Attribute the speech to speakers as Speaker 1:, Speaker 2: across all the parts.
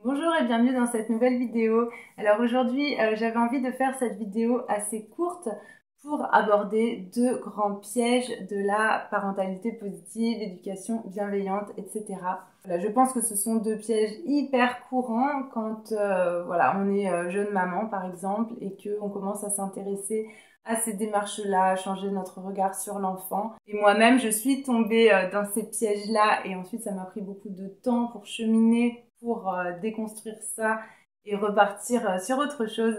Speaker 1: Bonjour et bienvenue dans cette nouvelle vidéo. Alors aujourd'hui, j'avais envie de faire cette vidéo assez courte pour aborder deux grands pièges de la parentalité positive, éducation bienveillante, etc. Voilà, je pense que ce sont deux pièges hyper courants quand voilà, on est jeune maman par exemple et qu'on commence à s'intéresser à ces démarches-là, à changer notre regard sur l'enfant. Et moi-même, je suis tombée dans ces pièges-là et ensuite ça m'a pris beaucoup de temps pour cheminer, pour déconstruire ça et repartir sur autre chose.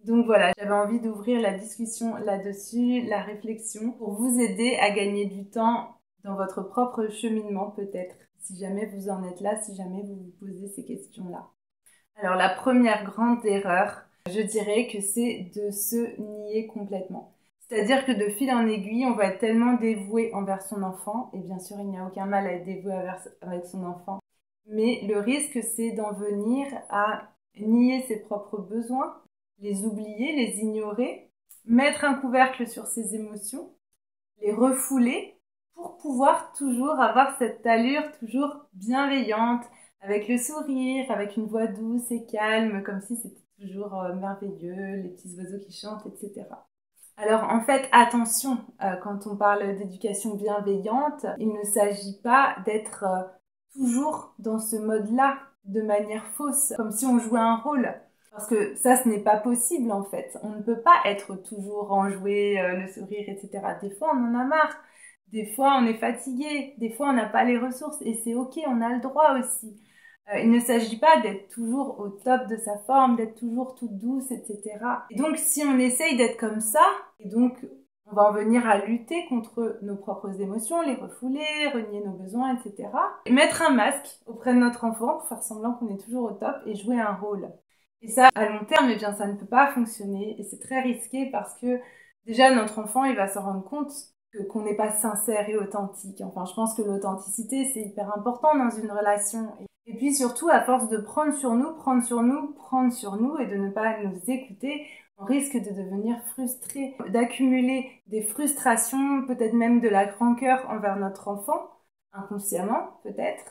Speaker 1: Donc voilà, j'avais envie d'ouvrir la discussion là-dessus, la réflexion, pour vous aider à gagner du temps dans votre propre cheminement peut-être, si jamais vous en êtes là, si jamais vous vous posez ces questions-là. Alors la première grande erreur, je dirais que c'est de se nier complètement. C'est-à-dire que de fil en aiguille, on va être tellement dévoué envers son enfant, et bien sûr il n'y a aucun mal à être dévoué avec son enfant, mais le risque c'est d'en venir à nier ses propres besoins, les oublier, les ignorer, mettre un couvercle sur ses émotions, les refouler pour pouvoir toujours avoir cette allure toujours bienveillante, avec le sourire, avec une voix douce et calme, comme si c'était toujours merveilleux, les petits oiseaux qui chantent, etc. Alors en fait, attention, quand on parle d'éducation bienveillante, il ne s'agit pas d'être toujours dans ce mode-là, de manière fausse, comme si on jouait un rôle. Parce que ça, ce n'est pas possible en fait. On ne peut pas être toujours enjoué, le sourire, etc. Des fois, on en a marre. Des fois, on est fatigué. Des fois, on n'a pas les ressources. Et c'est ok, on a le droit aussi. Il ne s'agit pas d'être toujours au top de sa forme, d'être toujours toute douce, etc. Et donc, si on essaye d'être comme ça, et donc on va en venir à lutter contre nos propres émotions, les refouler, renier nos besoins, etc. Et mettre un masque auprès de notre enfant pour faire semblant qu'on est toujours au top et jouer un rôle. Et ça, à long terme, eh bien, ça ne peut pas fonctionner et c'est très risqué parce que déjà, notre enfant, il va se rendre compte qu'on n'est pas sincère et authentique. Enfin, je pense que l'authenticité, c'est hyper important dans une relation. Et puis surtout, à force de prendre sur nous, prendre sur nous, prendre sur nous et de ne pas nous écouter, on risque de devenir frustré, d'accumuler des frustrations, peut-être même de la rancœur envers notre enfant, inconsciemment peut-être,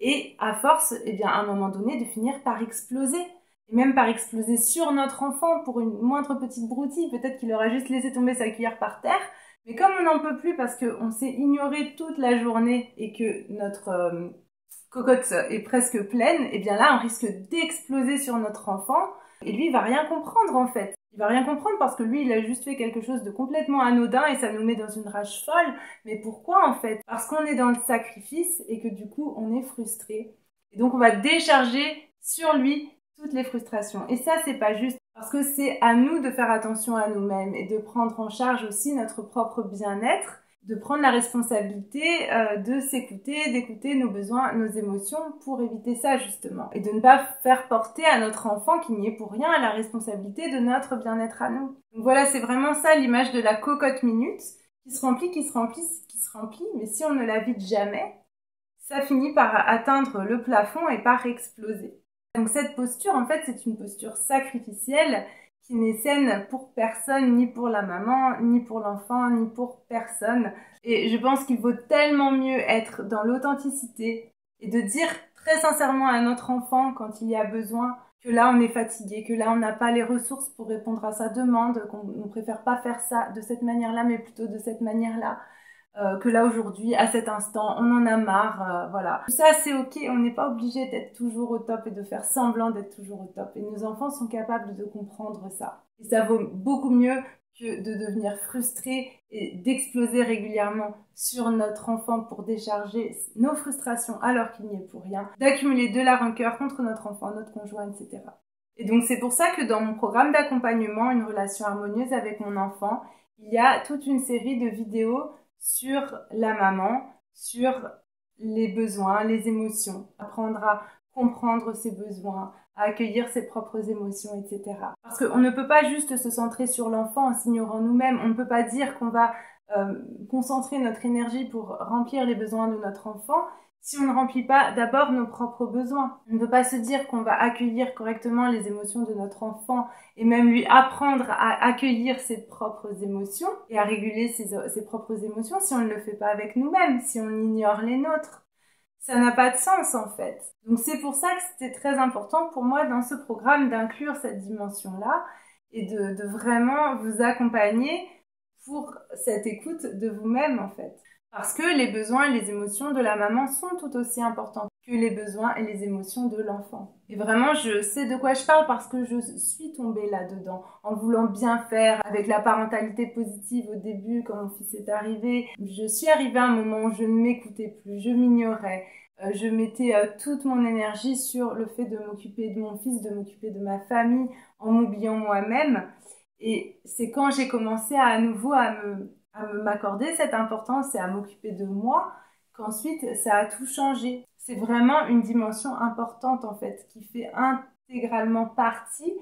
Speaker 1: et à force, eh bien, à un moment donné, de finir par exploser. Et même par exploser sur notre enfant pour une moindre petite broutille. Peut-être qu'il aura juste laissé tomber sa cuillère par terre, mais comme on n'en peut plus parce qu'on s'est ignoré toute la journée et que notre cocotte est presque pleine, et bien là, on risque d'exploser sur notre enfant. Et lui, il va rien comprendre en fait. Il va rien comprendre parce que lui, il a juste fait quelque chose de complètement anodin et ça nous met dans une rage folle. Mais pourquoi en fait? Parce qu'on est dans le sacrifice et que du coup, on est frustré. Et donc, on va décharger sur lui toutes les frustrations. Et ça, c'est pas juste parce que c'est à nous de faire attention à nous-mêmes et de prendre en charge aussi notre propre bien-être, de prendre la responsabilité de s'écouter, d'écouter nos besoins, nos émotions pour éviter ça justement. Et de ne pas faire porter à notre enfant qui n'y est pour rien la responsabilité de notre bien-être à nous. Donc voilà, c'est vraiment ça l'image de la cocotte minute qui se remplit, qui se remplit, qui se remplit, mais si on ne la vide jamais, ça finit par atteindre le plafond et par exploser. Donc cette posture, en fait, c'est une posture sacrificielle qui n'est saine pour personne, ni pour la maman, ni pour l'enfant, ni pour personne. Et je pense qu'il vaut tellement mieux être dans l'authenticité et de dire très sincèrement à notre enfant quand il y a besoin que là on est fatigué, que là on n'a pas les ressources pour répondre à sa demande, qu'on ne préfère pas faire ça de cette manière-là, mais plutôt de cette manière-là. Que là aujourd'hui, à cet instant, on en a marre, voilà. Tout ça, c'est ok, on n'est pas obligé d'être toujours au top et de faire semblant d'être toujours au top. Et nos enfants sont capables de comprendre ça. Et ça vaut beaucoup mieux que de devenir frustré et d'exploser régulièrement sur notre enfant pour décharger nos frustrations alors qu'il n'y est pour rien, d'accumuler de la rancœur contre notre enfant, notre conjoint, etc. Et donc c'est pour ça que dans mon programme d'accompagnement, une relation harmonieuse avec mon enfant, il y a toute une série de vidéos sur la maman, sur les besoins, les émotions, apprendre à comprendre ses besoins, à accueillir ses propres émotions, etc. Parce qu'on ne peut pas juste se centrer sur l'enfant en s'ignorant nous-mêmes. On ne peut pas dire qu'on va concentrer notre énergie pour remplir les besoins de notre enfant si on ne remplit pas d'abord nos propres besoins. On ne peut pas se dire qu'on va accueillir correctement les émotions de notre enfant et même lui apprendre à accueillir ses propres émotions et à réguler ses propres émotions si on ne le fait pas avec nous-mêmes, si on ignore les nôtres. ça n'a pas de sens en fait. Donc c'est pour ça que c'était très important pour moi dans ce programme d'inclure cette dimension-là et de vraiment vous accompagner pour cette écoute de vous-même en fait. Parce que les besoins et les émotions de la maman sont tout aussi importants que les besoins et les émotions de l'enfant. Et vraiment, je sais de quoi je parle parce que je suis tombée là-dedans en voulant bien faire avec la parentalité positive au début quand mon fils est arrivé. Je suis arrivée à un moment où je ne m'écoutais plus, je m'ignorais. Je mettais toute mon énergie sur le fait de m'occuper de mon fils, de m'occuper de ma famille en m'oubliant moi-même. Et c'est quand j'ai commencé à nouveau à m'accorder cette importance et à m'occuper de moi qu'ensuite ça a tout changé. C'est vraiment une dimension importante en fait qui fait intégralement partie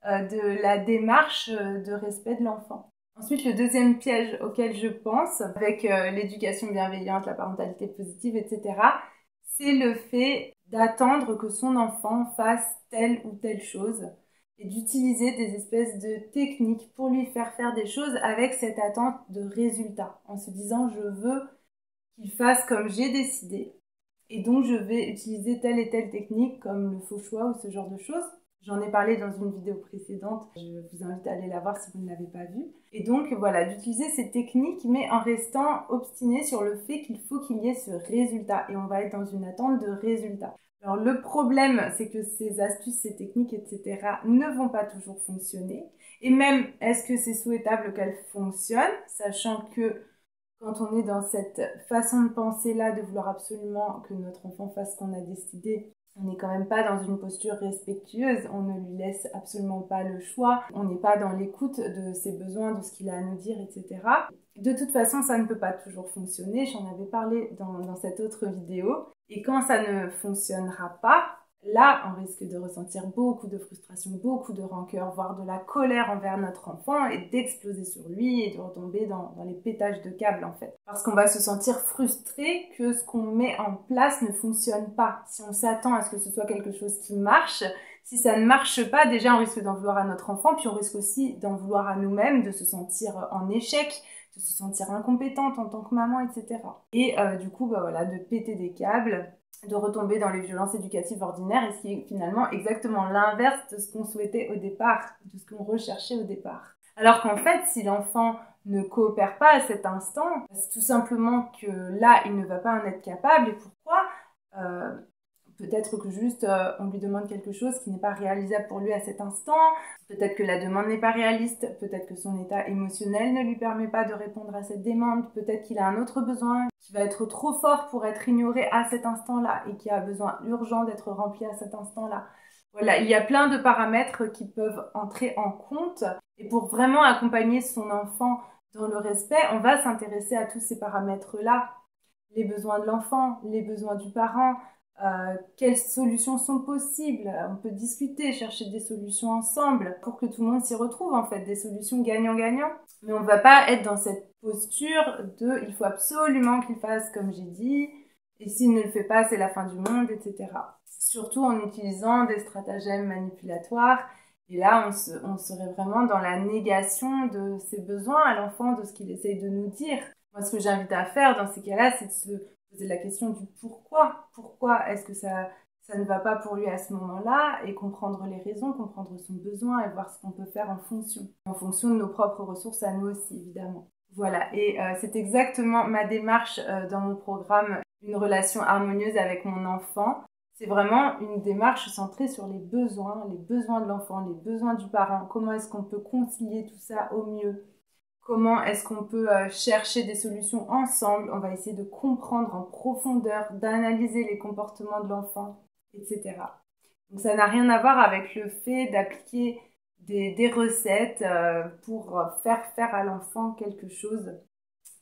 Speaker 1: de la démarche de respect de l'enfant. Ensuite, le deuxième piège auquel je pense, avec l'éducation bienveillante, la parentalité positive, etc., c'est le fait d'attendre que son enfant fasse telle ou telle chose et d'utiliser des espèces de techniques pour lui faire des choses avec cette attente de résultat, en se disant je veux qu'il fasse comme j'ai décidé et donc je vais utiliser telle et telle technique comme le faux choix ou ce genre de choses. J'en ai parlé dans une vidéo précédente, je vous invite à aller la voir si vous ne l'avez pas vue. Et donc voilà, d'utiliser ces techniques mais en restant obstiné sur le fait qu'il faut qu'il y ait ce résultat et on va être dans une attente de résultat. Alors le problème, c'est que ces astuces, ces techniques, etc. ne vont pas toujours fonctionner. Et même, est-ce que c'est souhaitable qu'elles fonctionnent, sachant que quand on est dans cette façon de penser-là, de vouloir absolument que notre enfant fasse ce qu'on a décidé, on n'est quand même pas dans une posture respectueuse, on ne lui laisse absolument pas le choix, on n'est pas dans l'écoute de ses besoins, de ce qu'il a à nous dire, etc. De toute façon, ça ne peut pas toujours fonctionner, j'en avais parlé dans cette autre vidéo. Et quand ça ne fonctionnera pas, là, on risque de ressentir beaucoup de frustration, beaucoup de rancœur, voire de la colère envers notre enfant et d'exploser sur lui et de retomber dans les pétages de câbles en fait. Parce qu'on va se sentir frustré que ce qu'on met en place ne fonctionne pas. Si on s'attend à ce que ce soit quelque chose qui marche, si ça ne marche pas, déjà on risque d'en vouloir à notre enfant, puis on risque aussi d'en vouloir à nous-mêmes, de se sentir en échec, de se sentir incompétente en tant que maman, etc. Et du coup, bah voilà, de péter des câbles, de retomber dans les violences éducatives ordinaires, et ce qui est finalement exactement l'inverse de ce qu'on souhaitait au départ, de ce qu'on recherchait au départ. Alors qu'en fait, si l'enfant ne coopère pas à cet instant, c'est tout simplement que là, il ne va pas en être capable. Et pourquoi peut-être que juste on lui demande quelque chose qui n'est pas réalisable pour lui à cet instant, peut-être que la demande n'est pas réaliste, peut-être que son état émotionnel ne lui permet pas de répondre à cette demande, peut-être qu'il a un autre besoin qui va être trop fort pour être ignoré à cet instant-là et qui a besoin urgent d'être rempli à cet instant-là. Voilà, il y a plein de paramètres qui peuvent entrer en compte et pour vraiment accompagner son enfant dans le respect, on va s'intéresser à tous ces paramètres-là. Les besoins de l'enfant, les besoins du parent, quelles solutions sont possibles. On peut discuter, chercher des solutions ensemble pour que tout le monde s'y retrouve en fait, des solutions gagnant-gagnant. Mais on ne va pas être dans cette posture de il faut absolument qu'il fasse comme j'ai dit et s'il ne le fait pas c'est la fin du monde, etc. Surtout en utilisant des stratagèmes manipulatoires. Et là, on serait vraiment dans la négation de ses besoins à l'enfant, de ce qu'il essaye de nous dire. Moi, ce que j'invite à faire dans ces cas-là, c'est de se poser la question du pourquoi. Pourquoi est-ce que ça ne va pas pour lui à ce moment-là et comprendre les raisons, comprendre son besoin et voir ce qu'on peut faire en fonction de nos propres ressources à nous aussi, évidemment. Voilà, et c'est exactement ma démarche dans mon programme Une relation harmonieuse avec mon enfant. C'est vraiment une démarche centrée sur les besoins de l'enfant, les besoins du parent. Comment est-ce qu'on peut concilier tout ça au mieux? Comment est-ce qu'on peut chercher des solutions ensemble? On va essayer de comprendre en profondeur, d'analyser les comportements de l'enfant, etc. Donc ça n'a rien à voir avec le fait d'appliquer des recettes pour faire à l'enfant quelque chose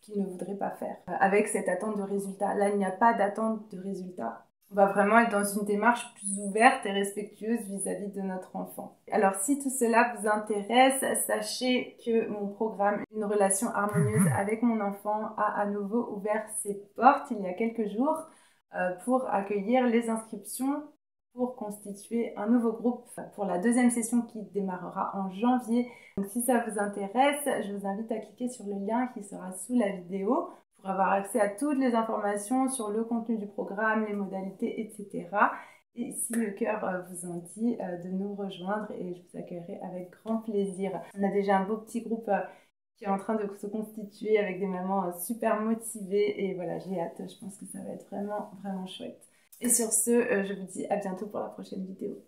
Speaker 1: qu'il ne voudrait pas faire, avec cette attente de résultat. Là, il n'y a pas d'attente de résultat. On va vraiment être dans une démarche plus ouverte et respectueuse vis-à-vis de notre enfant. Alors, si tout cela vous intéresse, sachez que mon programme Une relation harmonieuse avec mon enfant a à nouveau ouvert ses portes il y a quelques jours pour accueillir les inscriptions pour constituer un nouveau groupe pour la deuxième session qui démarrera en janvier. Donc si ça vous intéresse, je vous invite à cliquer sur le lien qui sera sous la vidéo pour avoir accès à toutes les informations sur le contenu du programme, les modalités, etc. Et si le cœur vous en dit, de nous rejoindre et je vous accueillerai avec grand plaisir. On a déjà un beau petit groupe qui est en train de se constituer avec des mamans super motivées et voilà, j'ai hâte, je pense que ça va être vraiment, vraiment chouette. Et sur ce, je vous dis à bientôt pour la prochaine vidéo.